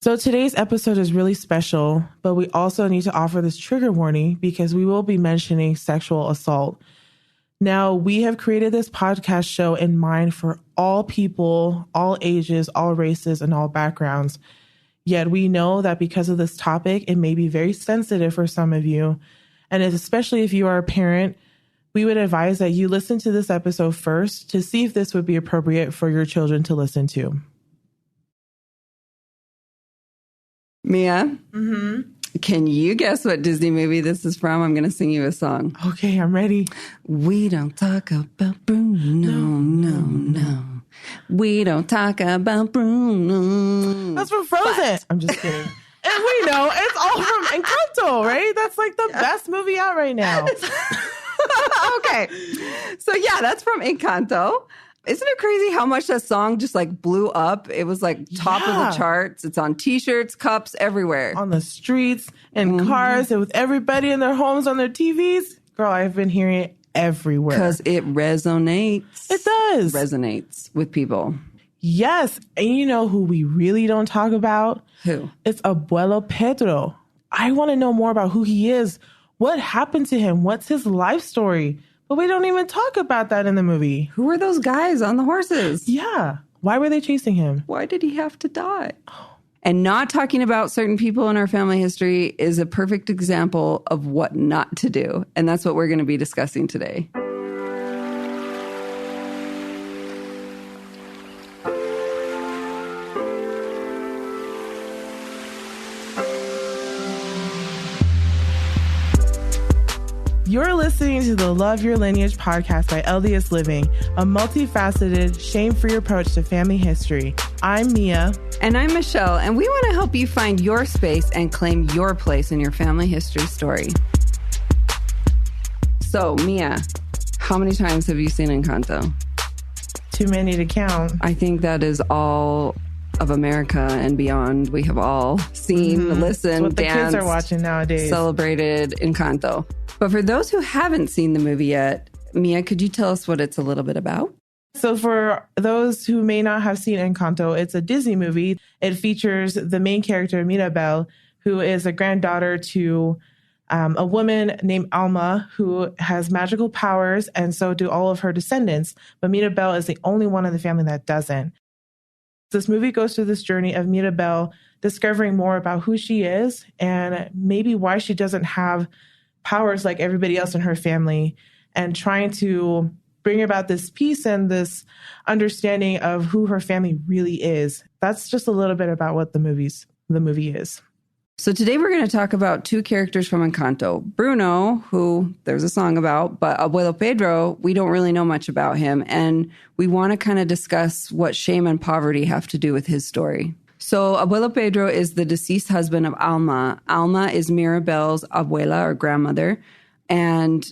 So today's episode is really special, but we also need to offer this trigger warning because we will be mentioning sexual assault. Now, we have created this podcast show in mind for all people, all ages, all races, and all backgrounds. Yet we know that because of this topic, it may be very sensitive for some of you. And especially if you are a parent, we would advise that you listen to this episode first to see if this would be appropriate for your children to listen to. Mia, Can you guess what Disney movie this is from? I'm going to sing you a song. Okay, I'm ready. We don't talk about Bruno, no. We don't talk about Bruno. That's from Frozen. I'm just kidding. And we know it's all from Encanto, right? That's like the best movie out right now. Okay. So yeah, that's from Encanto. Isn't it crazy how much that song just like blew up? It was like top of the charts. It's on t-shirts, cups, everywhere. On the streets and cars and with everybody in their homes on their TVs. Girl, I've been hearing it everywhere. Because it resonates. It does. Resonates with people. Yes. And you know who we really don't talk about? Who? It's Abuelo Pedro. I want to know more about who he is. What happened to him? What's his life story? But we don't even talk about that in the movie. Who were those guys on the horses? Yeah. Why were they chasing him? Why did he have to die? And not talking about certain people in our family history is a perfect example of what not to do. And that's what we're going to be discussing today. You're listening to the Love Your Lineage podcast by LDS Living, a multifaceted, shame-free approach to family history. I'm Mia. And I'm Michelle, and we want to help you find your space and claim your place in your family history story. So, Mia, how many times have you seen Encanto? Too many to count. I think that is all of America and beyond. We have all seen, listened, what the danced, kids are watching nowadays. Celebrated Encanto. But for those who haven't seen the movie yet, Mia, could you tell us what it's a little bit about? So for those who may not have seen Encanto, it's a Disney movie. It features the main character, Mirabel, who is a granddaughter to a woman named Alma who has magical powers, and so do all of her descendants. But Mirabel is the only one in the family that doesn't. This movie goes through this journey of Mirabel discovering more about who she is and maybe why she doesn't have powers like everybody else in her family, and trying to bring about this peace and this understanding of who her family really is. That's just a little bit about what the movie is. So today we're going to talk about two characters from Encanto. Bruno, who there's a song about, but Abuelo Pedro, we don't really know much about him. And we want to kind of discuss what shame and poverty have to do with his story. So Abuelo Pedro is the deceased husband of Alma. Alma is Mirabel's abuela or grandmother. And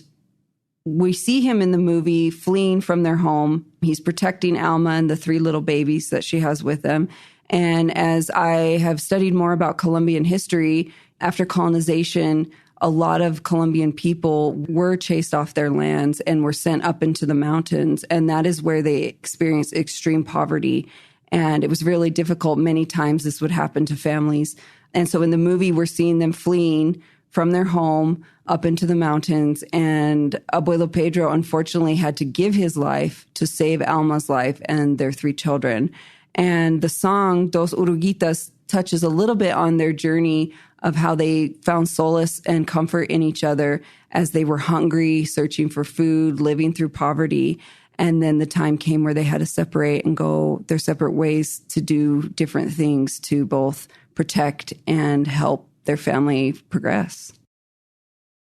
we see him in the movie fleeing from their home. He's protecting Alma and the three little babies that she has with them. And as I have studied more about Colombian history, after colonization, a lot of Colombian people were chased off their lands and were sent up into the mountains. And that is where they experienced extreme poverty. And it was really difficult. Many times this would happen to families. And so in the movie, we're seeing them fleeing from their home up into the mountains. And Abuelo Pedro, unfortunately, had to give his life to save Alma's life and their three children. And the song, Dos Oruguitas, touches a little bit on their journey of how they found solace and comfort in each other as they were hungry, searching for food, living through poverty. And then the time came where they had to separate and go their separate ways to do different things to both protect and help their family progress.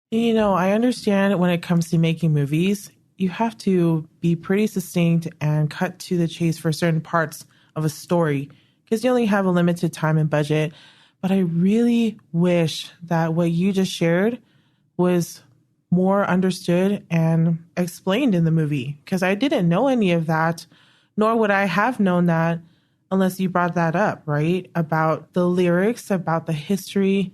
You know, I understand when it comes to making movies, you have to be pretty succinct and cut to the chase for certain parts of a story because you only have a limited time and budget. But I really wish that what you just shared was more understood and explained in the movie, because I didn't know any of that, nor would I have known that unless you brought that up, right? About the lyrics, about the history.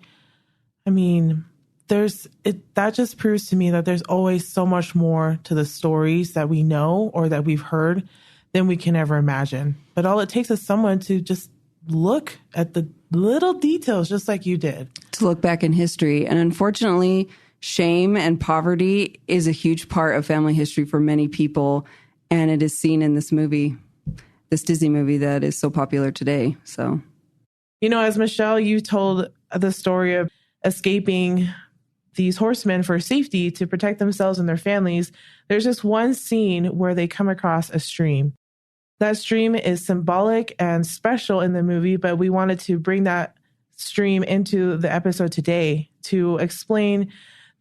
I mean, that just proves to me that there's always so much more to the stories that we know or that we've heard than we can ever imagine. But all it takes is someone to just look at the little details just like you did. To look back in history. And unfortunately, shame and poverty is a huge part of family history for many people. And it is seen in this movie, this Disney movie that is so popular today. So, as Michelle, you told the story of escaping these horsemen for safety to protect themselves and their families. There's just one scene where they come across a stream. That stream is symbolic and special in the movie, but we wanted to bring that stream into the episode today to explain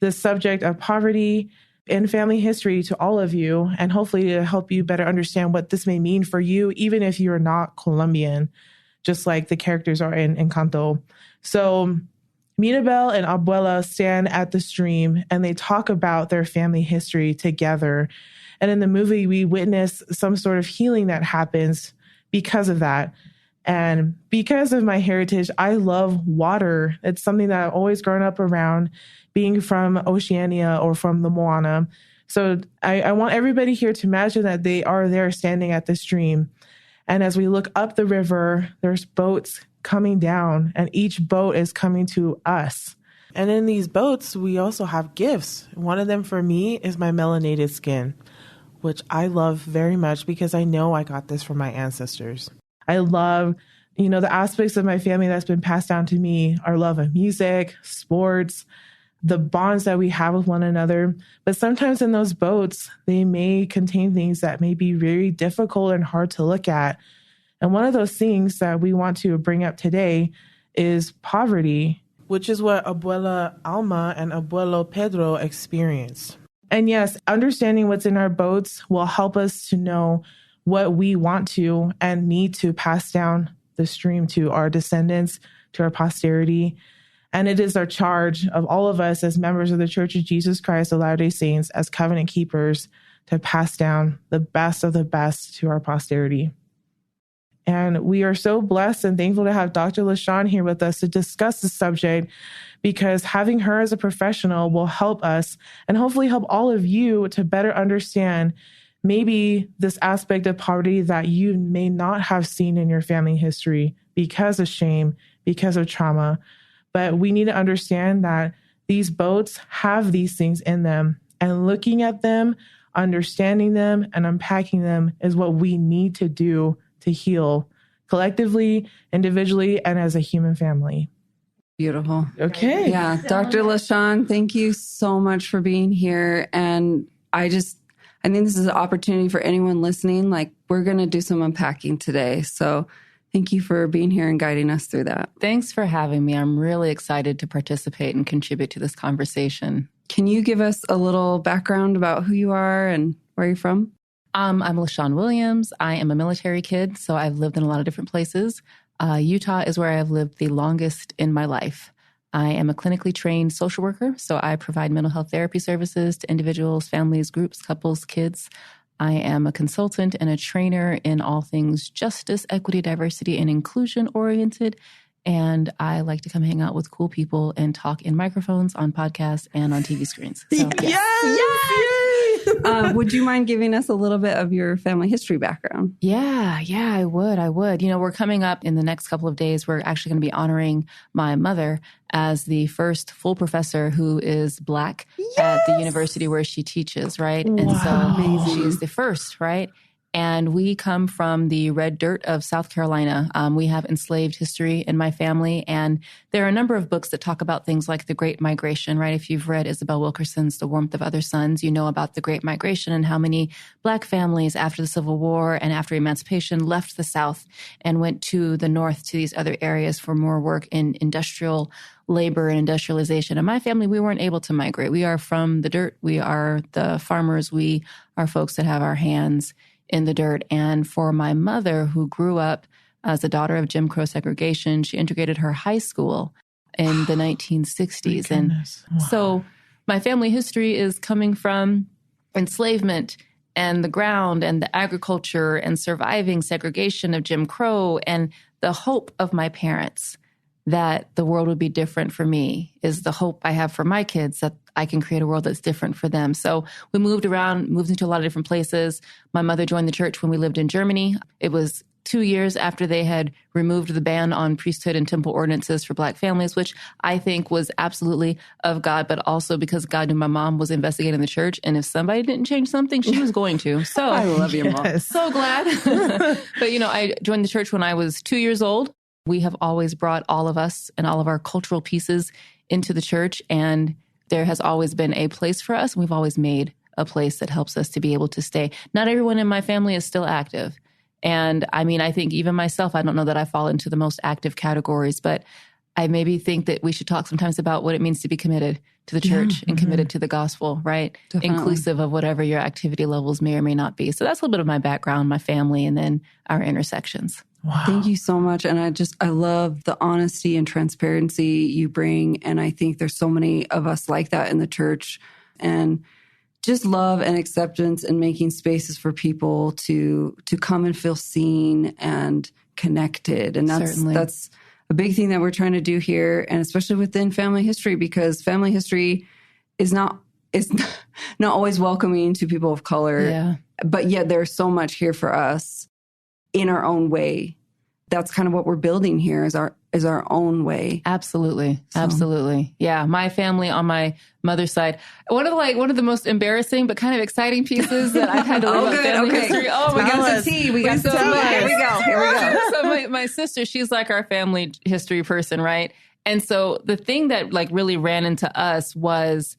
the subject of poverty in family history to all of you, and hopefully to help you better understand what this may mean for you, even if you're not Colombian, just like the characters are in Encanto. So Mirabel and Abuela stand at the stream and they talk about their family history together. And in the movie, we witness some sort of healing that happens because of that. And because of my heritage, I love water. It's something that I've always grown up around, being from Oceania or from the Moana. So I want everybody here to imagine that they are there standing at the stream. And as we look up the river, there's boats coming down, and each boat is coming to us. And in these boats, we also have gifts. One of them for me is my melanated skin, which I love very much because I know I got this from my ancestors. I love, the aspects of my family that's been passed down to me, our love of music, sports, the bonds that we have with one another. But sometimes in those boats, they may contain things that may be very difficult and hard to look at. And one of those things that we want to bring up today is poverty, which is what Abuela Alma and Abuelo Pedro experienced. And yes, understanding what's in our boats will help us to know what we want to and need to pass down the stream to our descendants, to our posterity. And it is our charge of all of us as members of the Church of Jesus Christ of Latter-day Saints, as covenant keepers, to pass down the best of the best to our posterity. And we are so blessed and thankful to have Dr. LaShawn here with us to discuss the subject, because having her as a professional will help us and hopefully help all of you to better understand maybe this aspect of poverty that you may not have seen in your family history because of shame, because of trauma. But we need to understand that these boats have these things in them, and looking at them, understanding them, and unpacking them is what we need to do to heal collectively, individually, and as a human family. Beautiful. Okay. Yeah. Dr. LaShawn, thank you so much for being here. And I think this is an opportunity for anyone listening. Like, we're going to do some unpacking today. So thank you for being here and guiding us through that. Thanks for having me. I'm really excited to participate and contribute to this conversation. Can you give us a little background about who you are and where you're from? I'm LaShawn Williams. I am a military kid, so I've lived in a lot of different places. Utah is where I've lived the longest in my life. I am a clinically trained social worker, so I provide mental health therapy services to individuals, families, groups, couples, kids. I am a consultant and a trainer in all things justice, equity, diversity, and inclusion oriented. And I like to come hang out with cool people and talk in microphones, on podcasts, and on TV screens. So, Yes! Would you mind giving us a little bit of your family history background? Yeah, I would. We're coming up in the next couple of days. We're actually going to be honoring my mother as the first full professor who is Black at the university where she teaches, right? Wow. And so Amazing. she's the first, right? And we come from the red dirt of South Carolina. We have enslaved history in my family. And there are a number of books that talk about things like the Great Migration, right? If you've read Isabel Wilkerson's The Warmth of Other Suns, you know about the Great Migration and how many Black families after the Civil War and after emancipation left the South and went to the North, to these other areas for more work in industrial labor and industrialization. And my family, we weren't able to migrate. We are from the dirt. We are the farmers. We are folks that have our hands in the dirt. And for my mother, who grew up as a daughter of Jim Crow segregation, she integrated her high school in the 1960s. And so my family history is coming from enslavement and the ground and the agriculture and surviving segregation of Jim Crow, and the hope of my parents that the world would be different for me is the hope I have for my kids, that I can create a world that's different for them. So we moved into a lot of different places. My mother joined the church when we lived in Germany. It was 2 years after they had removed the ban on priesthood and temple ordinances for Black families, which I think was absolutely of God, but also because God knew my mom was investigating the church. And if somebody didn't change something, she was going to. So I love your mom. So glad. But, I joined the church when I was 2 years old. We have always brought all of us and all of our cultural pieces into the church. And there has always been a place for us. We've always made a place that helps us to be able to stay. Not everyone in my family is still active. And I think even myself, I don't know that I fall into the most active categories, but I maybe think that we should talk sometimes about what it means to be committed to the church and committed to the gospel, right? Definitely. Inclusive of whatever your activity levels may or may not be. So that's a little bit of my background, my family, and then our intersections. Wow. Thank you so much. And I love the honesty and transparency you bring. And I think there's so many of us like that in the church, and just love and acceptance and making spaces for people to come and feel seen and connected. And that's a big thing that we're trying to do here, and especially within family history, because family history is not always welcoming to people of color. Yeah. But yet there's so much here for us in our own way. That's kind of what we're building here is our own way. Absolutely. Absolutely. Yeah. My family on my mother's side, one of the most embarrassing but kind of exciting pieces that I've had to live with family history. Oh, we got some tea. We got some tea. Here we go. So my sister, she's like our family history person, right? And so the thing that really ran into us was,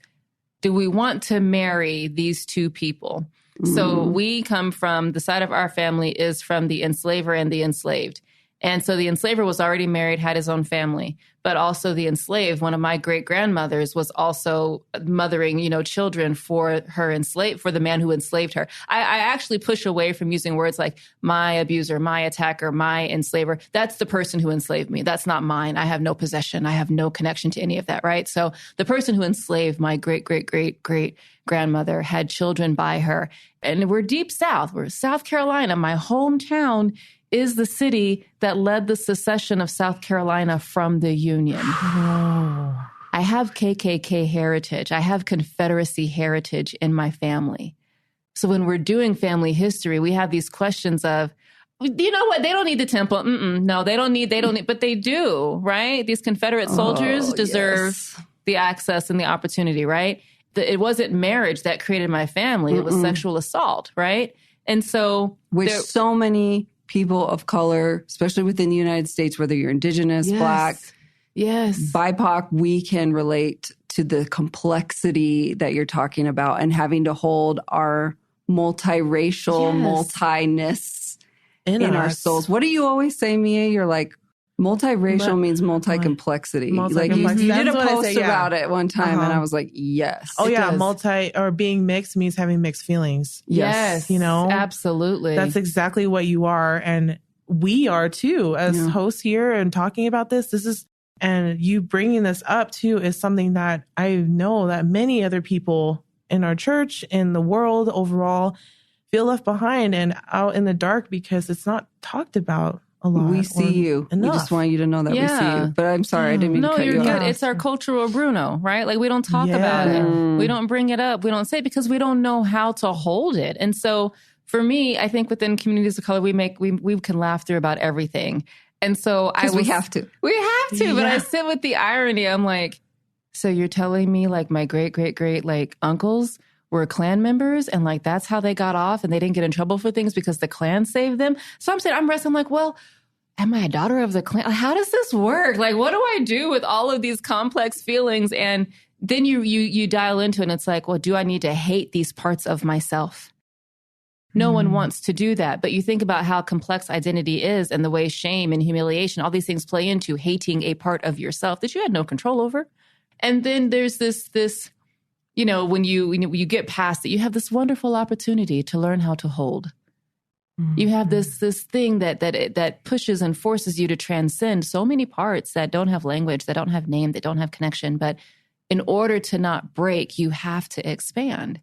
do we want to marry these two people? Mm-hmm. So we come from, the side of our family is from the enslaver and the enslaved. And so the enslaver was already married, had his own family, but also the enslaved, one of my great grandmothers, was also mothering, children for the man who enslaved her. I actually push away from using words like my abuser, my attacker, my enslaver. That's the person who enslaved me. That's not mine. I have no possession. I have no connection to any of that, right? So the person who enslaved my great, great, great, great grandmother had children by her. And we're deep South. We're South Carolina. My hometown is the city that led the secession of South Carolina from the Union. Oh. I have KKK heritage. I have Confederacy heritage in my family. So when we're doing family history, we have these questions of, you know what? They don't need the temple. No, they don't need, but they do, right? These Confederate soldiers deserve the access and the opportunity, right? It wasn't marriage that created my family. It was sexual assault, right? And so so many people of color, especially within the United States, whether you're Indigenous, Black, BIPOC, we can relate to the complexity that you're talking about and having to hold our multiracial, multiness in our souls. What do you always say, Mia? You're like, multiracial means multi-complexity. Like you did a post about it one time, and I was like, yes. Oh yeah, or being mixed means having mixed feelings. Yes, absolutely. That's exactly what you are, and we are too as hosts here and talking about this. And you bringing this up too is something that I know that many other people in our church, in the world overall, feel left behind and out in the dark because it's not talked about a lot. We see you. Enough. We just want you to know that we see you. But I'm sorry, I didn't mean to cut you off. No, you're good. It's our cultural Bruno, right? Like we don't talk about it. We don't bring it up. We don't say it because we don't know how to hold it. And so for me, I think within communities of color, we can laugh through about everything. And so we have to. We have to. But I sit with the irony. I'm like, so you're telling me like my great, great, great like uncles were Klan members and like that's how they got off and they didn't get in trouble for things because the Klan saved them. So I'm wrestling like, well, am I a daughter of the Klan? How does this work? Like, what do I do with all of these complex feelings? And then you dial into it and it's like, well, do I need to hate these parts of myself? No one wants to do that. But you think about how complex identity is and the way shame and humiliation, all these things play into hating a part of yourself that you had no control over. And then there's this when you get past it, you have this wonderful opportunity to learn how to hold. You have this thing that pushes and forces you to transcend so many parts that don't have language, that don't have name, that don't have connection. But in order to not break, you have to expand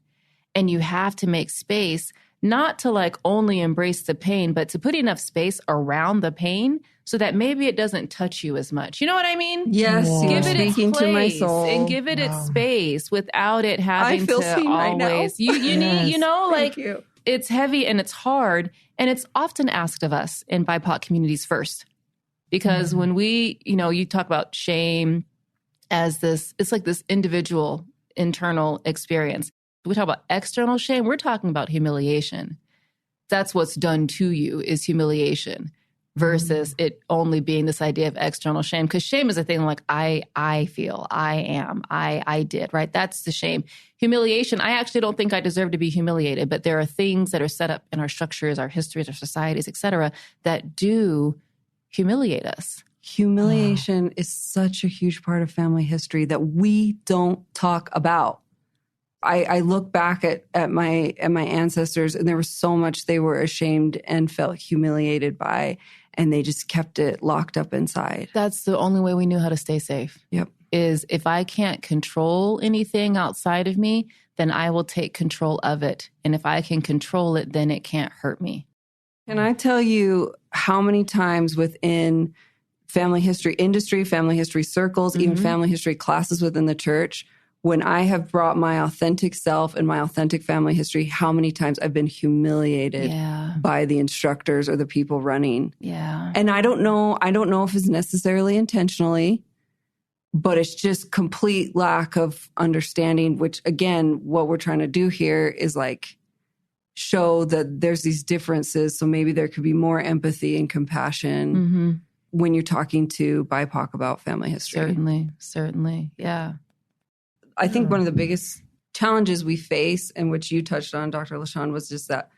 and you have to make space, not to like only embrace the pain, but to put enough space around the pain so that maybe it doesn't touch you as much. You know what I mean? Yes. Give it its place to my soul. And give it its space without it having I feel to seen always. Right now. You need, It's heavy and it's hard, and it's often asked of us in BIPOC communities first. Because when we, you talk about shame as this, it's like this individual internal experience. We talk about external shame, we're talking about humiliation. That's what's done to you is humiliation versus it only being this idea of external shame. Because shame is a thing like I feel, I am, I did, right? That's the shame. Humiliation, I actually don't think I deserve to be humiliated, but there are things that are set up in our structures, our histories, our societies, et cetera, that do humiliate us. Humiliation is such a huge part of family history that we don't talk about. I look back at my ancestors, and there was so much they were ashamed and felt humiliated by, and they just kept it locked up inside. That's the only way we knew how to stay safe. Yep. Is if I can't control anything outside of me, then I will take control of it. And if I can control it, then it can't hurt me. Can I tell you how many times within family history industry, family history circles, even family history classes within the church, when I have brought my authentic self and my authentic family history, how many times I've been humiliated by the instructors or the people running. Yeah. And I don't know if it's necessarily intentionally, but it's just complete lack of understanding, which again, what we're trying to do here is like show that there's these differences. So maybe there could be more empathy and compassion when you're talking to BIPOC about family history. Certainly. Yeah. I think one of the biggest challenges we face, and which you touched on, Dr. LaShawn, was just that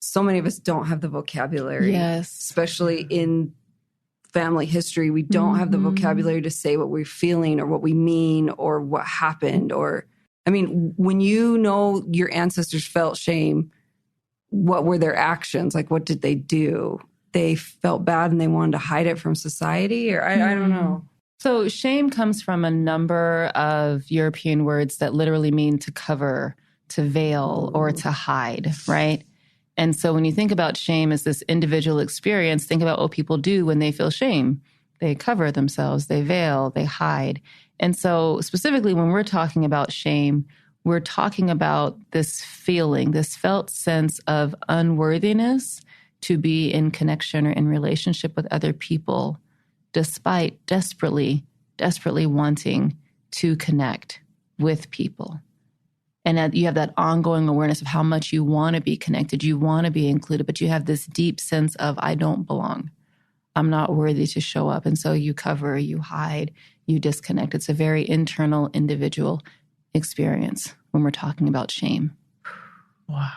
so many of us don't have the vocabulary, especially in family history. We don't have the vocabulary to say what we're feeling or what we mean or what happened. Or, I mean, when you know your ancestors felt shame, what were their actions? Like, what did they do? They felt bad and they wanted to hide it from society, or I don't know. So shame comes from a number of European words that literally mean to cover, to veil, or to hide, right? And so when you think about shame as this individual experience, think about what people do when they feel shame. They cover themselves, they veil, they hide. And so specifically when we're talking about shame, we're talking about this feeling, this felt sense of unworthiness to be in connection or in relationship with other people, despite desperately wanting to connect with people. And that you have that ongoing awareness of how much you want to be connected, you want to be included, but you have this deep sense of, I don't belong. I'm not worthy to show up. And so you cover, you hide, you disconnect. It's a very internal, individual experience when we're talking about shame. Wow.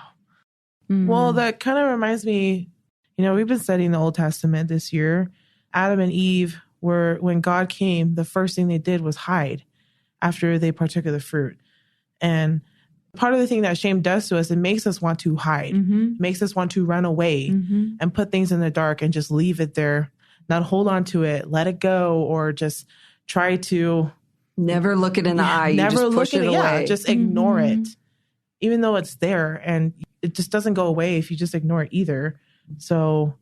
Well, that kind of reminds me, we've been studying the Old Testament this year. Adam and Eve when God came, the first thing they did was hide after they partook of the fruit. And part of the thing that shame does to us, it makes us want to hide, makes us want to run away and put things in the dark and just leave it there, not hold on to it, let it go, or just try to never look it in the eye. You just push it away. Yeah, just ignore it, even though it's there, and it just doesn't go away if you just ignore it either. So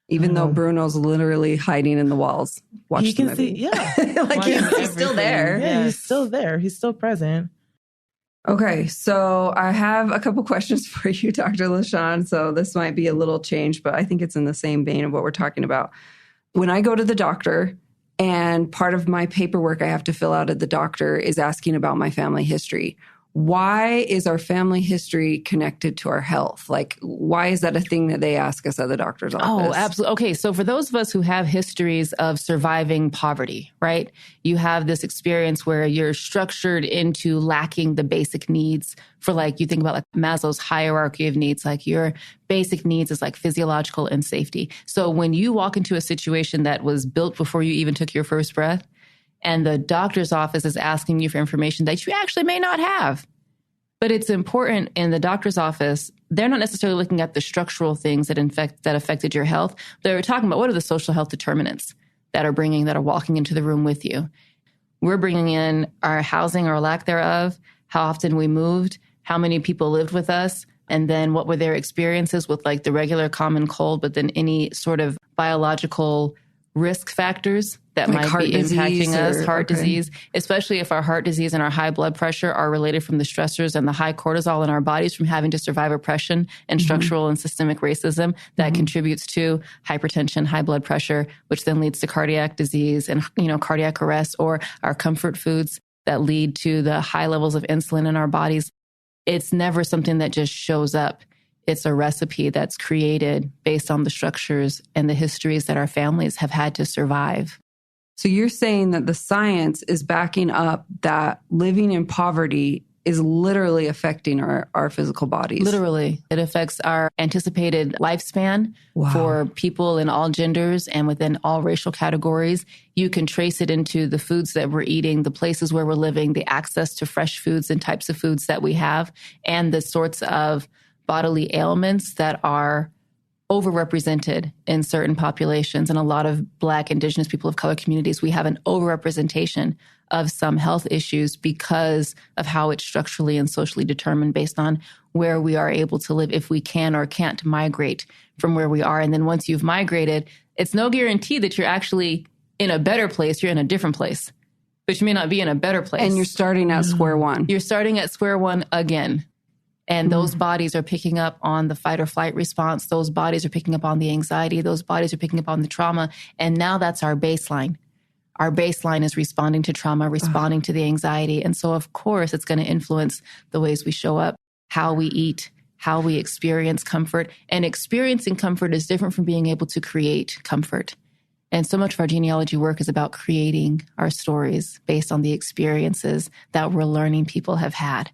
even though Bruno's literally hiding in the walls, watch he the can movie. see, like he's still there. Yeah, he's still there. He's still present. Okay, so I have a couple questions for you, Dr. LaShawn. So this might be a little change, but I think it's in the same vein of what we're talking about. When I go to the doctor, and part of my paperwork I have to fill out at the doctor is asking about my family history. Why is our family history connected to our health? Like, why is that a thing that they ask us at the doctor's office? Oh, absolutely. Okay, so for those of us who have histories of surviving poverty, right? You have this experience where you're structured into lacking the basic needs for, like, you think about like Maslow's hierarchy of needs, like your basic needs is like physiological and safety. So when you walk into a situation that was built before you even took your first breath, and the doctor's office is asking you for information that you actually may not have. But it's important in the doctor's office, they're not necessarily looking at the structural things that affected your health. They're talking about what are the social health determinants that are walking into the room with you. We're bringing in our housing or lack thereof, how often we moved, how many people lived with us, and then what were their experiences with like the regular common cold, but then any sort of biological risk factors that like might be impacting us, heart disease, especially if our heart disease and our high blood pressure are related from the stressors and the high cortisol in our bodies from having to survive oppression and structural and systemic racism that contributes to hypertension, high blood pressure, which then leads to cardiac disease and, cardiac arrest, or our comfort foods that lead to the high levels of insulin in our bodies. It's never something that just shows up. It's a recipe that's created based on the structures and the histories that our families have had to survive. So you're saying that the science is backing up that living in poverty is literally affecting our physical bodies. Literally. It affects our anticipated lifespan for people in all genders and within all racial categories. You can trace it into the foods that we're eating, the places where we're living, the access to fresh foods and types of foods that we have, and the sorts of bodily ailments that are overrepresented in certain populations. And a lot of Black, Indigenous, people of color communities, we have an overrepresentation of some health issues because of how it's structurally and socially determined based on where we are able to live, if we can or can't migrate from where we are. And then once you've migrated, it's no guarantee that you're actually in a better place. You're in a different place, but you may not be in a better place. And you're starting at square one. You're starting at square one again. And those bodies are picking up on the fight or flight response. Those bodies are picking up on the anxiety. Those bodies are picking up on the trauma. And now that's our baseline. Our baseline is responding to trauma, responding to the anxiety. And so, of course, it's going to influence the ways we show up, how we eat, how we experience comfort. And experiencing comfort is different from being able to create comfort. And so much of our genealogy work is about creating our stories based on the experiences that we're learning people have had.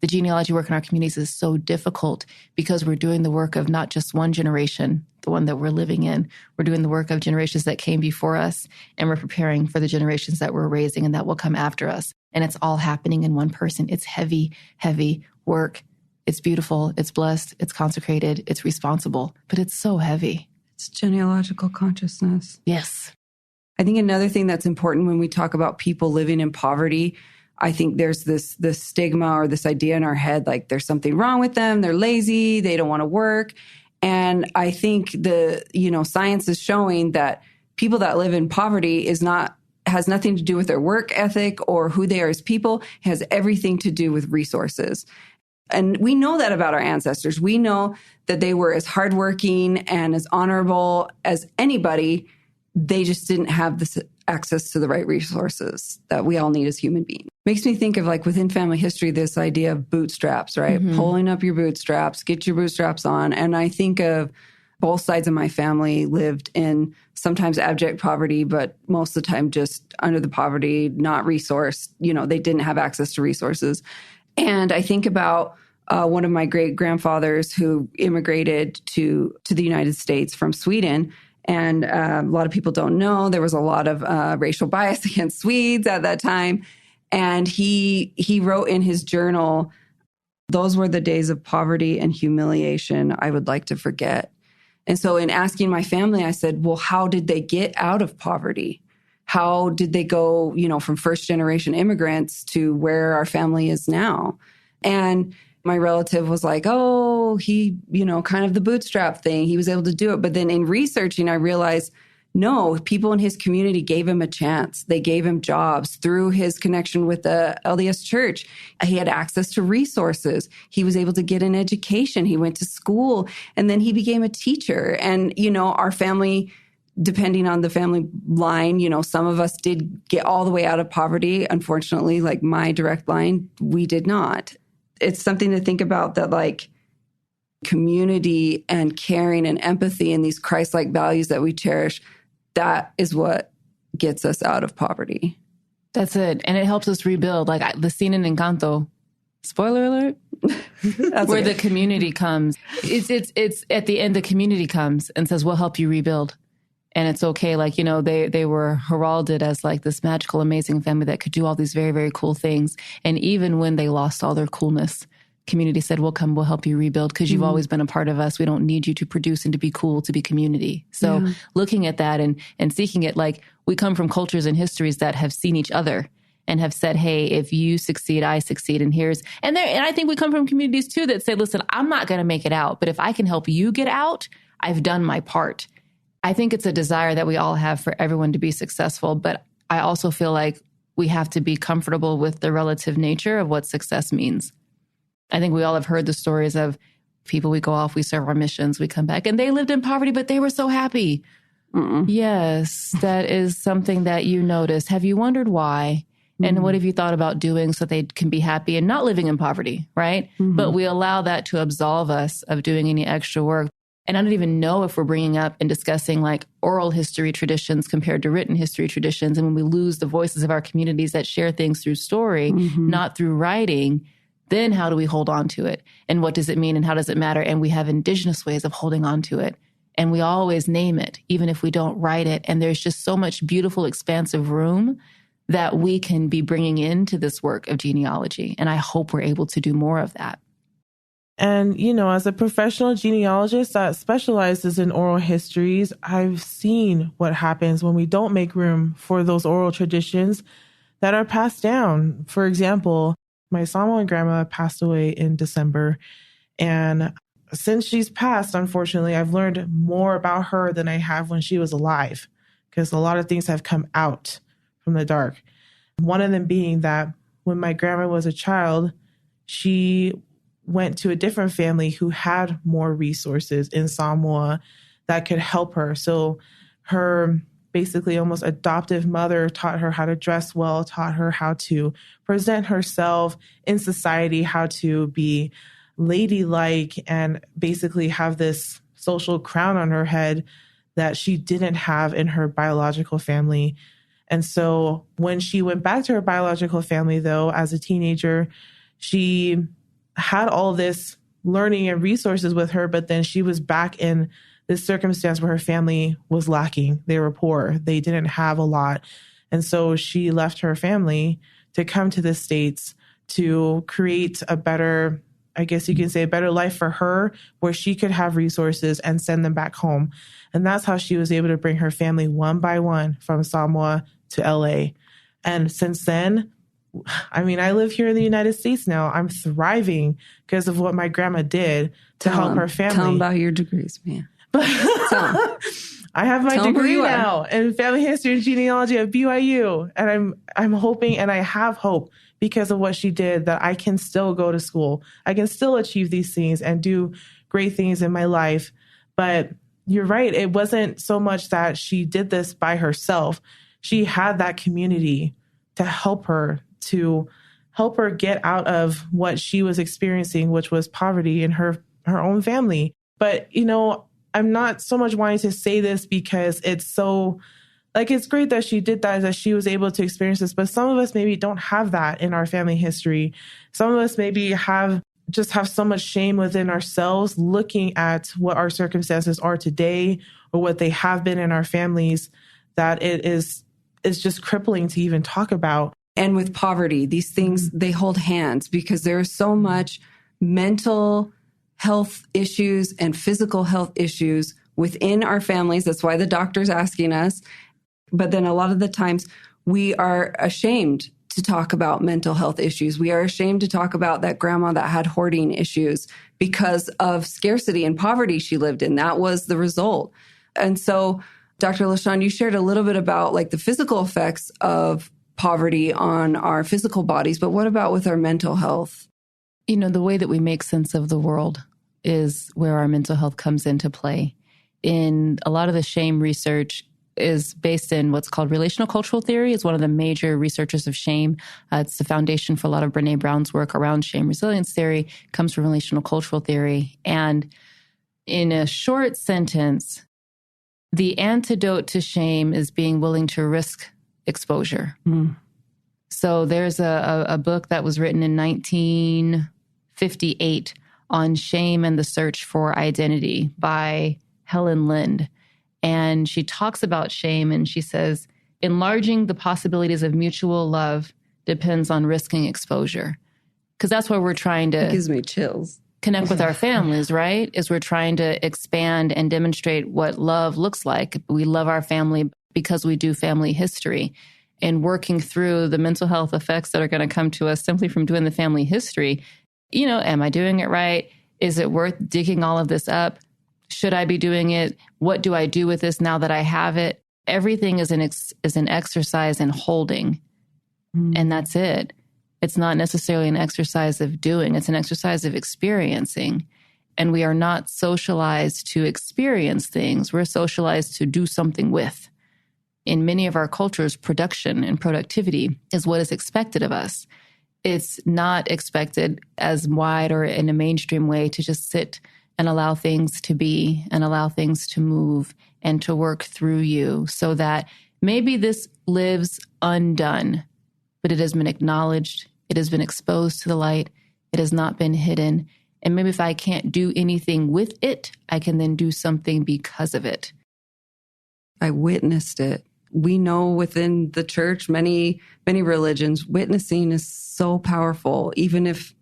The genealogy work in our communities is so difficult because we're doing the work of not just one generation, the one that we're living in. We're doing the work of generations that came before us, and we're preparing for the generations that we're raising and that will come after us. And it's all happening in one person. It's heavy, heavy work. It's beautiful. It's blessed. It's consecrated. It's responsible, but it's so heavy. It's genealogical consciousness. Yes. I think another thing that's important when we talk about people living in poverty, I think there's this stigma or this idea in our head, like there's something wrong with them. They're lazy. They don't want to work. And I think science is showing that people that live in poverty has nothing to do with their work ethic or who they are as people. It has everything to do with resources. And we know that about our ancestors. We know that they were as hardworking and as honorable as anybody. They just didn't have this access to the right resources that we all need as human beings. Makes me think of, like, within family history, this idea of bootstraps, right? Pulling up your bootstraps, get your bootstraps on. And I think of both sides of my family lived in sometimes abject poverty, but most of the time just under the poverty, not resourced. They didn't have access to resources. And I think about one of my great-grandfathers who immigrated to the United States from Sweden. And a lot of people don't know there was a lot of racial bias against Swedes at that time. And he wrote in his journal, "Those were the days of poverty and humiliation I would like to forget." And so in asking my family, I said, well, how did they get out of poverty? How did they go, from first generation immigrants to where our family is now? And my relative was like, oh, he, kind of the bootstrap thing. He was able to do it. But then in researching, I realized, no, people in his community gave him a chance. They gave him jobs through his connection with the LDS Church. He had access to resources. He was able to get an education. He went to school, and then he became a teacher. And, our family, depending on the family line, some of us did get all the way out of poverty. Unfortunately, like my direct line, we did not. It's something to think about, that like community and caring and empathy and these Christ-like values that we cherish, that is what gets us out of poverty. That's it. And it helps us rebuild. Like the scene in Encanto, spoiler alert, where the community comes. It's at the end, the community comes and says, we'll help you rebuild. And it's okay. Like, they were heralded as like this magical, amazing family that could do all these very, very cool things. And even when they lost all their coolness, community said, we'll come, we'll help you rebuild because you've always been a part of us. We don't need you to produce and to be cool to be community. So looking at that and seeking it, like we come from cultures and histories that have seen each other and have said, hey, if you succeed, I succeed. And I think we come from communities too that say, listen, I'm not going to make it out, but if I can help you get out, I've done my part. I think it's a desire that we all have for everyone to be successful, but I also feel like we have to be comfortable with the relative nature of what success means. I think we all have heard the stories of people, we go off, we serve our missions, we come back, and they lived in poverty, but they were so happy. Mm-mm. Yes, that is something that you notice. Have you wondered why? And what have you thought about doing so they can be happy and not living in poverty, right? Mm-hmm. But we allow that to absolve us of doing any extra work. And I don't even know if we're bringing up and discussing like oral history traditions compared to written history traditions. And when we lose the voices of our communities that share things through story, not through writing, then how do we hold on to it? And what does it mean? And how does it matter? And we have indigenous ways of holding on to it. And we always name it, even if we don't write it. And there's just so much beautiful, expansive room that we can be bringing into this work of genealogy. And I hope we're able to do more of that. And, you know, as a professional genealogist that specializes in oral histories, I've seen what happens when we don't make room for those oral traditions that are passed down. For example, my Samoan grandma passed away in December. And since she's passed, unfortunately, I've learned more about her than I have when she was alive, because a lot of things have come out from the dark. One of them being that when my grandma was a child, she went to a different family who had more resources in Samoa that could help her. So her basically almost adoptive mother taught her how to dress well, taught her how to present herself in society, how to be ladylike, and basically have this social crown on her head that she didn't have in her biological family. And so when she went back to her biological family, though, as a teenager, she had all this learning and resources with her, but then she was back in this circumstance where her family was lacking. They were poor. They didn't have a lot. And so she left her family to come to the States to create a better, I guess you can say, a better life for her, where she could have resources and send them back home. And that's how she was able to bring her family one by one from Samoa to LA. And since then, I mean, I live here in the United States now. I'm thriving because of what my grandma did to help her family. Tell them about your degrees, man. I have my degree now in family history and genealogy at BYU. And I'm hoping, and I have hope because of what she did, that I can still go to school. I can still achieve these things and do great things in my life. But you're right. It wasn't so much that she did this by herself. She had that community to help her get out of what she was experiencing, which was poverty in her own family. But, you know, I'm not so much wanting to say this because it's so, like, it's great that she did that she was able to experience this. But some of us maybe don't have that in our family history. Some of us maybe have so much shame within ourselves looking at what our circumstances are today or what they have been in our families, that it's just crippling to even talk about. And with poverty, these things, they hold hands because there is so much mental health issues and physical health issues within our families. That's why the doctor's asking us. But then a lot of the times we are ashamed to talk about mental health issues. We are ashamed to talk about that grandma that had hoarding issues because of scarcity and poverty she lived in. That was the result. And so, Dr. LaShawn, you shared a little bit about like the physical effects of poverty on our physical bodies, but what about with our mental health? You know, the way that we make sense of the world is where our mental health comes into play. In a lot of the shame research is based in what's called relational cultural theory. It's one of the major researchers of shame. It's the foundation for a lot of Brene Brown's work around shame resilience theory. It comes from relational cultural theory. And in a short sentence, the antidote to shame is being willing to risk exposure. So there's a book that was written in 1958 on shame and the search for identity by Helen Lind. And she talks about shame and she says, enlarging the possibilities of mutual love depends on risking exposure. Because that's where we're trying to... It gives me chills. Connect with our families, right? Is we're trying to expand and demonstrate what love looks like. We love our family because we do family history. And working through the mental health effects that are going to come to us simply from doing the family history. You know, am I doing it right? Is it worth digging all of this up? Should I be doing it? What do I do with this now that I have it? Everything is an exercise in holding. And that's it. It's not necessarily an exercise of doing. It's an exercise of experiencing. And we are not socialized to experience things. We're socialized to do something with. In many of our cultures, production and productivity is what is expected of us. It's not expected as wide or in a mainstream way to just sit and allow things to be and allow things to move and to work through you so that maybe this lives undone, but it has been acknowledged. It has been exposed to the light. It has not been hidden. And maybe if I can't do anything with it, I can then do something because of it. I witnessed it. We know within the church, many religions, witnessing is so powerful, even if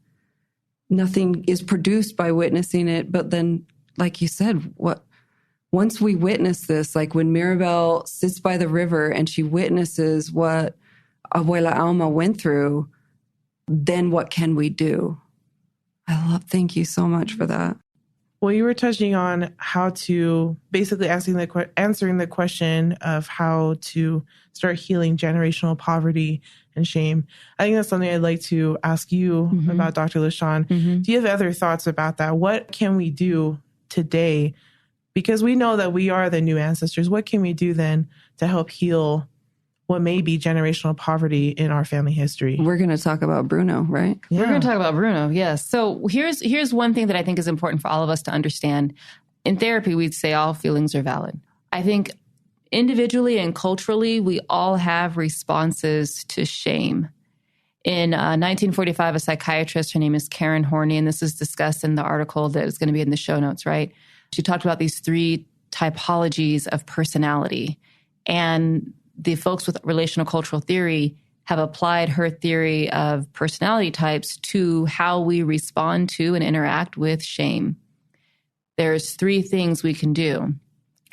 nothing is produced by witnessing it. But then, like you said, once we witness this, like when Mirabel sits by the river and she witnesses what Abuela Alma went through, then what can we do? Thank you so much for that. Well, you were touching on how to basically answering the question of how to start healing generational poverty and shame. I think that's something I'd like to ask you about, Dr. LaShawn. Do you have other thoughts about that? What can we do today? Because we know that we are the new ancestors. What can we do then to help heal what may be generational poverty in our family history? We're going to talk about Bruno, right? Yeah. We're going to talk about Bruno, yes. So here's one thing that I think is important for all of us to understand. In therapy, we'd say all feelings are valid. I think individually and culturally, we all have responses to shame. In 1945, a psychiatrist, her name is Karen Horney, and this is discussed in the article that is going to be in the show notes, right? She talked about these 3 typologies of personality. And the folks with relational cultural theory have applied her theory of personality types to how we respond to and interact with shame. There's 3 things we can do.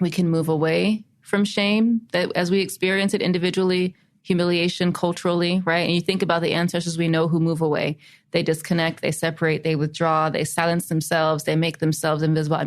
We can move away from shame that as we experience it individually, humiliation culturally, right? And you think about the ancestors we know who move away. They disconnect, they separate, they withdraw, they silence themselves, they make themselves invisible.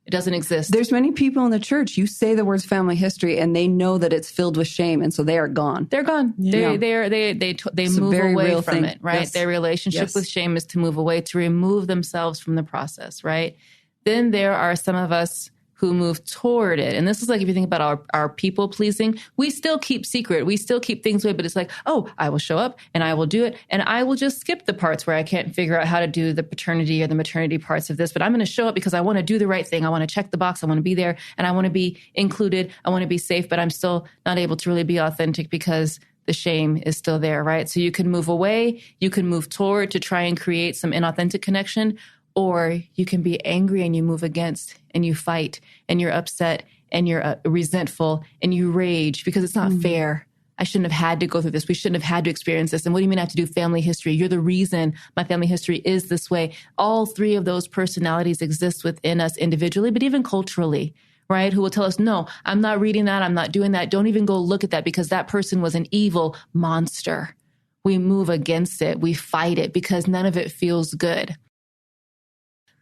It doesn't exist. There's many people in the church, you say the words family history and they know that it's filled with shame. And so they are gone. They're gone. Yeah. They move away from it, right? Yes. Their relationship with shame is to move away, to remove themselves from the process, right? Then there are some of us who move toward it. And this is like, if you think about our people pleasing, we still keep secret. We still keep things away, but it's like, oh, I will show up and I will do it. And I will just skip the parts where I can't figure out how to do the paternity or the maternity parts of this, but I'm going to show up because I want to do the right thing. I want to check the box. I want to be there and I want to be included. I want to be safe, but I'm still not able to really be authentic because the shame is still there, right? So you can move away, you can move toward to try and create some inauthentic connection, or you can be angry and you move against and you fight and you're upset and you're resentful and you rage because it's not fair. I shouldn't have had to go through this. We shouldn't have had to experience this. And what do you mean I have to do family history? You're the reason my family history is this way. All 3 of those personalities exist within us individually, but even culturally, right? Who will tell us, no, I'm not reading that. I'm not doing that. Don't even go look at that because that person was an evil monster. We move against it. We fight it because none of it feels good.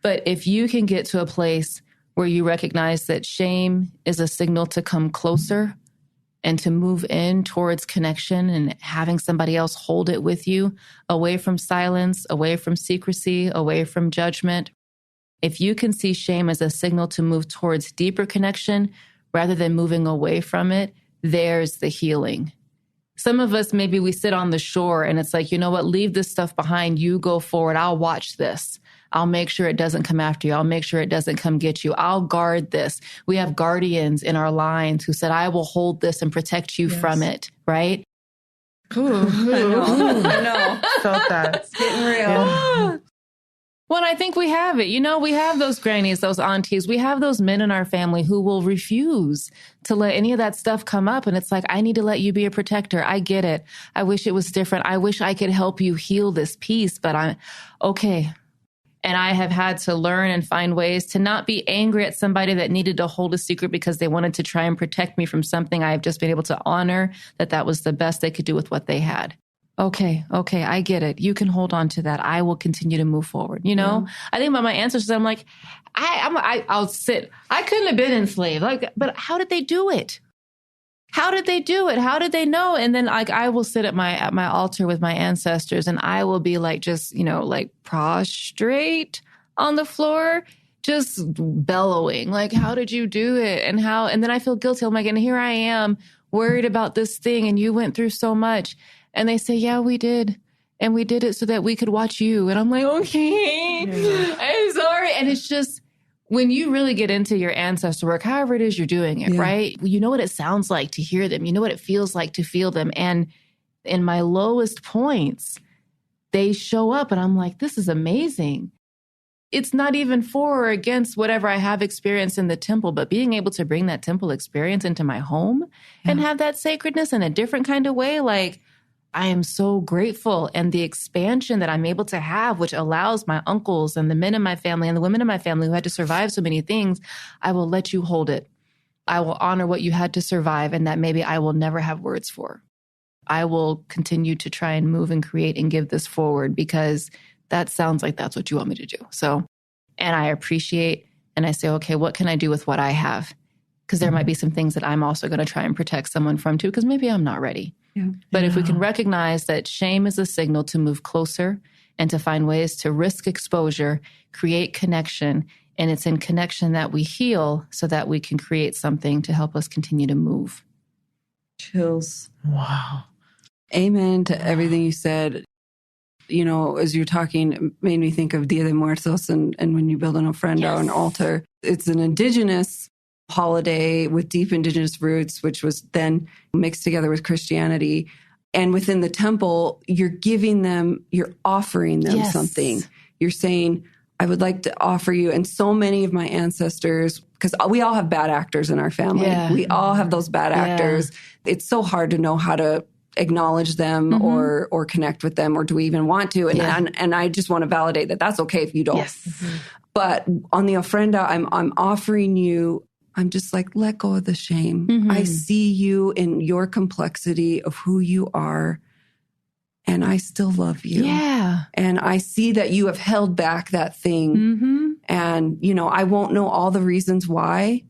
But if you can get to a place where you recognize that shame is a signal to come closer and to move in towards connection and having somebody else hold it with you, away from silence, away from secrecy, away from judgment. If you can see shame as a signal to move towards deeper connection rather than moving away from it, there's the healing. Some of us, maybe we sit on the shore and it's like, you know what, leave this stuff behind. You go forward. I'll watch this. I'll make sure it doesn't come after you. I'll make sure it doesn't come get you. I'll guard this. We have guardians in our lines who said, I will hold this and protect you from it, right? Ooh, I know. Felt that. It's getting real. Yeah. Well, I think we have it. You know, we have those grannies, those aunties. We have those men in our family who will refuse to let any of that stuff come up. And it's like, I need to let you be a protector. I get it. I wish it was different. I wish I could help you heal this piece, but I'm okay. And I have had to learn and find ways to not be angry at somebody that needed to hold a secret because they wanted to try and protect me from something. I have just been able to honor that that was the best they could do with what they had. Okay, I get it. You can hold on to that. I will continue to move forward. You know, I think about my ancestors. I'm like, I'll sit. I couldn't have been enslaved. Like, but how did they do it? How did they do it? How did they know? And then like, I will sit at my altar with my ancestors, and I will be like, just, you know, like prostrate on the floor, just bellowing, like, how did you do it? And then I feel guilty. I'm like, and here I am worried about this thing, and you went through so much. And they say, yeah, we did. And we did it so that we could watch you. And I'm like, okay, I'm sorry. And it's just, when you really get into your ancestor work, however it is you're doing it, right? You know what it sounds like to hear them. You know what it feels like to feel them. And in my lowest points, they show up and I'm like, this is amazing. It's not even for or against whatever I have experienced in the temple, but being able to bring that temple experience into my home and have that sacredness in a different kind of way, like, I am so grateful. And the expansion that I'm able to have, which allows my uncles and the men in my family and the women in my family who had to survive so many things, I will let you hold it. I will honor what you had to survive and that maybe I will never have words for. I will continue to try and move and create and give this forward because that sounds like that's what you want me to do. So, and I appreciate, and I say, okay, what can I do with what I have? Because there might be some things that I'm also going to try and protect someone from too, because maybe I'm not ready. But if we can recognize that shame is a signal to move closer and to find ways to risk exposure, create connection, and it's in connection that we heal so that we can create something to help us continue to move. Chills. Wow. Amen to everything you said. You know, as you're talking, it made me think of Dia de Muertos and when you build an ofrenda or an altar. It's an indigenous holiday with deep indigenous roots, which was then mixed together with Christianity. And within the temple, you're offering them something. You're saying, I would like to offer you. And so many of my ancestors, because we all have bad actors in our family. Yeah. We all have those bad actors. It's so hard to know how to acknowledge them or connect with them, or do we even want to? And I just want to validate that that's okay if you don't. Yes. But on the ofrenda, I'm offering you, I'm just like, let go of the shame. I see you in your complexity of who you are, and I still love you. Yeah. And I see that you have held back that thing. And, you know, I won't know all the reasons why,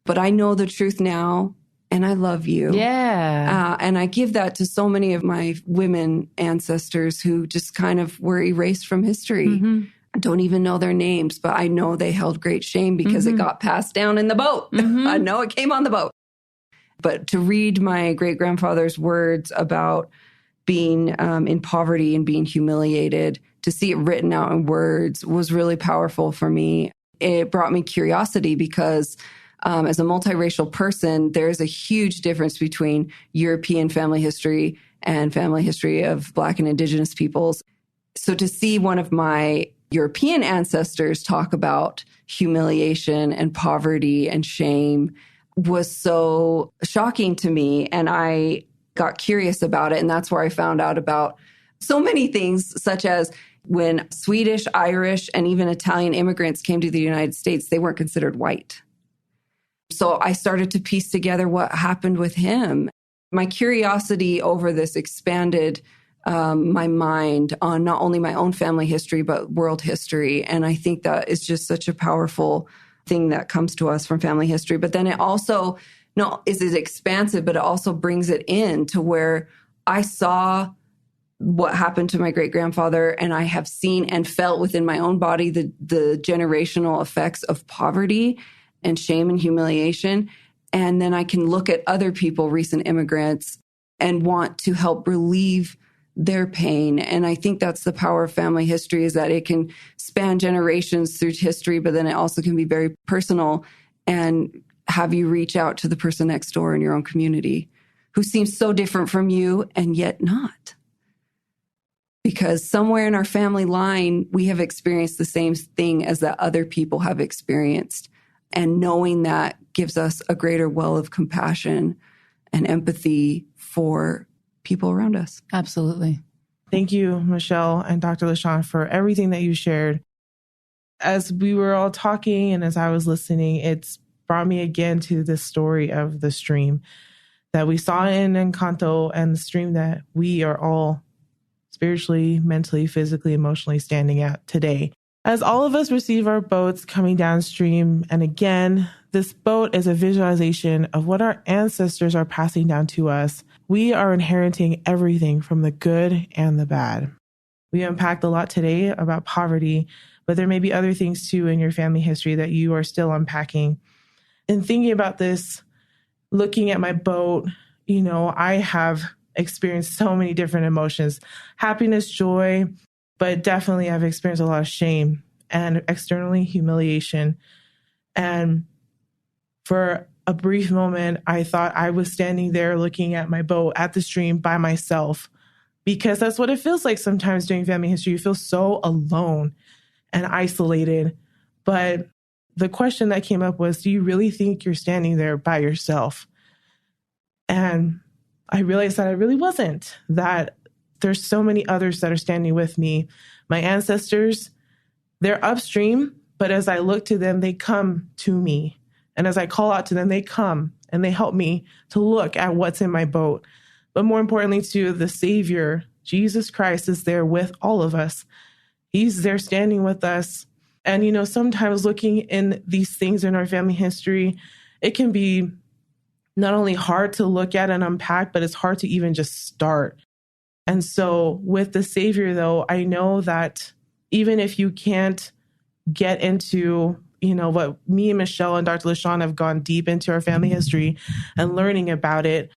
but I know the truth now, and I love you. Yeah. And I give that to so many of my women ancestors who just kind of were erased from history. I don't even know their names, but I know they held great shame because it got passed down in the boat. I know it came on the boat. But to read my great-grandfather's words about being in poverty and being humiliated, to see it written out in words was really powerful for me. It brought me curiosity because as a multiracial person, there is a huge difference between European family history and family history of Black and Indigenous peoples. So to see one of my European ancestors talk about humiliation and poverty and shame was so shocking to me. And I got curious about it. And that's where I found out about so many things, such as when Swedish, Irish, and even Italian immigrants came to the United States, they weren't considered white. So I started to piece together what happened with him. My curiosity over this expanded my mind on not only my own family history, but world history. And I think that is just such a powerful thing that comes to us from family history. But then it also, is it expansive, but it also brings it in to where I saw what happened to my great-grandfather, and I have seen and felt within my own body the generational effects of poverty and shame and humiliation. And then I can look at other people, recent immigrants, and want to help relieve their pain. And I think that's the power of family history, is that it can span generations through history, but then it also can be very personal and have you reach out to the person next door in your own community who seems so different from you and yet not. Because somewhere in our family line, we have experienced the same thing as that other people have experienced. And knowing that gives us a greater well of compassion and empathy for people around us. Absolutely. Thank you, Michelle and Dr. LaShawn, for everything that you shared. As we were all talking and as I was listening, it's brought me again to the story of the stream that we saw in Encanto, and the stream that we are all spiritually, mentally, physically, emotionally standing at today. As all of us receive our boats coming downstream, and again, this boat is a visualization of what our ancestors are passing down to us. We are inheriting everything from the good and the bad. We unpacked a lot today about poverty, but there may be other things too in your family history that you are still unpacking. In thinking about this, looking at my boat, I have experienced so many different emotions, happiness, joy, but definitely I've experienced a lot of shame and externally humiliation. And for a brief moment, I thought I was standing there looking at my boat at the stream by myself, because that's what it feels like sometimes doing family history. You feel so alone and isolated. But the question that came up was, do you really think you're standing there by yourself? And I realized that I really wasn't, that there's so many others that are standing with me. My ancestors, they're upstream, but as I look to them, they come to me. And as I call out to them, they come and they help me to look at what's in my boat. But more importantly, too, the Savior, Jesus Christ, is there with all of us. He's there standing with us. And, sometimes looking in these things in our family history, it can be not only hard to look at and unpack, but it's hard to even just start. And so with the Savior, though, I know that even if you can't get into, what me and Michelle and Dr. LaShawn have gone deep into our family history and learning about it,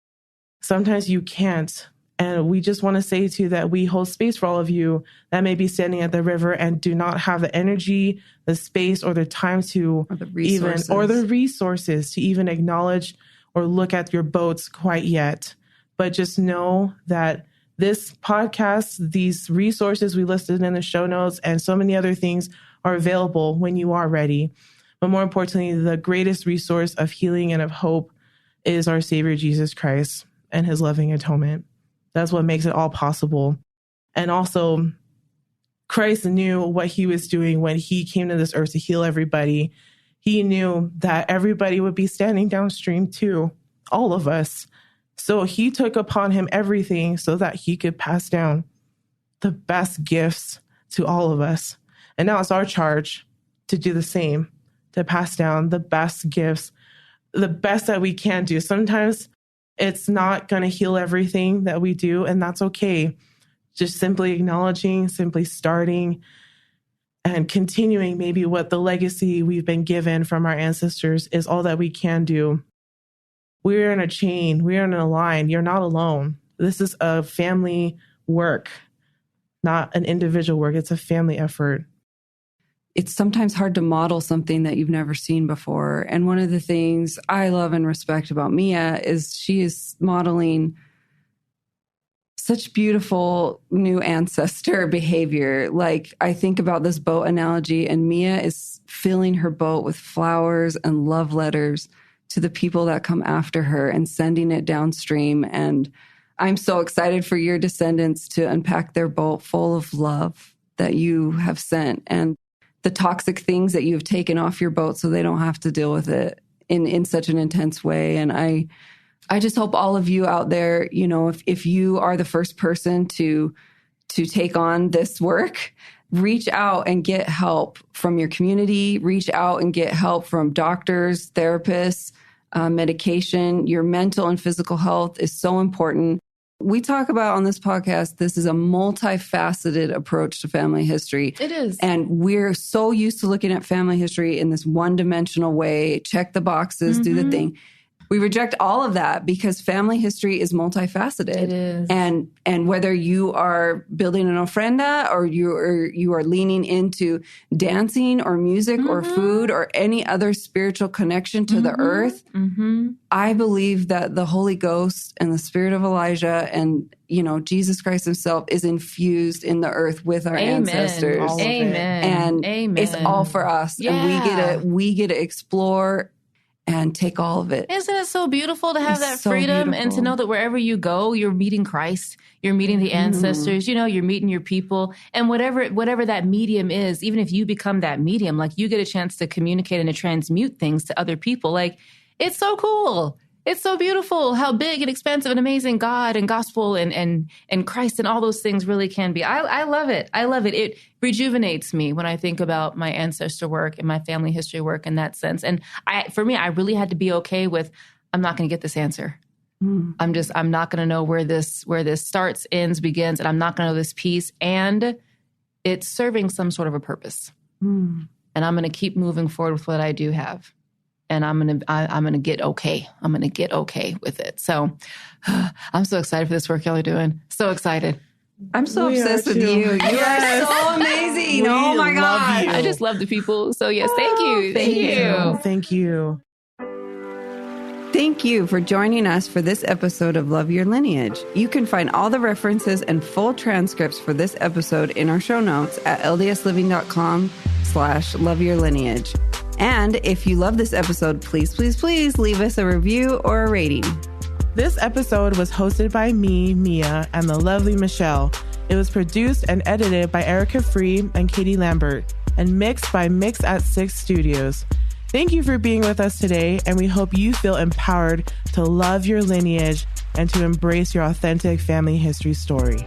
sometimes you can't. And we just want to say to you that we hold space for all of you that may be standing at the river and do not have the energy, the space, or the time to the resources to even acknowledge or look at your boats quite yet. But just know that this podcast, these resources we listed in the show notes, and so many other things are available when you are ready. But more importantly, the greatest resource of healing and of hope is our Savior, Jesus Christ, and his loving atonement. That's what makes it all possible. And also, Christ knew what he was doing when he came to this earth to heal everybody. He knew that everybody would be standing downstream too, all of us. So he took upon him everything so that he could pass down the best gifts to all of us. And now it's our charge to do the same, to pass down the best gifts, the best that we can do. Sometimes it's not going to heal everything that we do, and that's okay. Just simply acknowledging, simply starting, and continuing maybe what the legacy we've been given from our ancestors is all that we can do. We're in a chain. We're in a line. You're not alone. This is a family work, not an individual work. It's a family effort. It's sometimes hard to model something that you've never seen before. And one of the things I love and respect about Miya is she is modeling such beautiful new ancestor behavior. Like, I think about this boat analogy, and Miya is filling her boat with flowers and love letters to the people that come after her and sending it downstream. And I'm so excited for your descendants to unpack their boat full of love that you have sent, and the toxic things that you've taken off your boat so they don't have to deal with it in such an intense way. And I just hope all of you out there, if you are the first person to take on this work, reach out and get help from your community, reach out and get help from doctors, therapists, medication. Your mental and physical health is so important. We talk about on this podcast, this is a multifaceted approach to family history. It is. And we're so used to looking at family history in this one-dimensional way, check the boxes, do the thing. We reject all of that because family history is multifaceted. It is. And whether you are building an ofrenda or you are leaning into dancing or music or food or any other spiritual connection to the earth, I believe that the Holy Ghost and the Spirit of Elijah and, Jesus Christ himself is infused in the earth with our ancestors. Amen. And it's all for us. Yeah. And we get to explore and take all of it. Isn't it so beautiful to have that so freedom beautiful. and to know that wherever you go, you're meeting Christ, you're meeting the ancestors, you're meeting your people, and whatever that medium is, even if you become that medium, like you get a chance to communicate and to transmute things to other people. Like, it's so cool. It's so beautiful how big and expansive and amazing God and gospel and Christ and all those things really can be. I love it. I love it. It rejuvenates me when I think about my ancestor work and my family history work in that sense. And for me, I really had to be okay with, I'm not going to get this answer. I'm not going to know where this starts, ends, begins, and I'm not going to know this piece. And it's serving some sort of a purpose. And I'm going to keep moving forward with what I do have. And I'm going to get okay. I'm going to get okay with it. So I'm so excited for this work y'all are doing. So excited. I'm so obsessed with you. You are so amazing. Oh my God. I just love the people. So yes, thank you. Thank you. Thank you. Thank you for joining us for this episode of Love Your Lineage. You can find all the references and full transcripts for this episode in our show notes at ldsliving.com/loveyourlineage. And if you love this episode, please, please, please leave us a review or a rating. This episode was hosted by me, Mia, and the lovely Michelle. It was produced and edited by Erica Free and Katie Lambert, and mixed by Mix at 6 Studios. Thank you for being with us today, and we hope you feel empowered to love your lineage and to embrace your authentic family history story.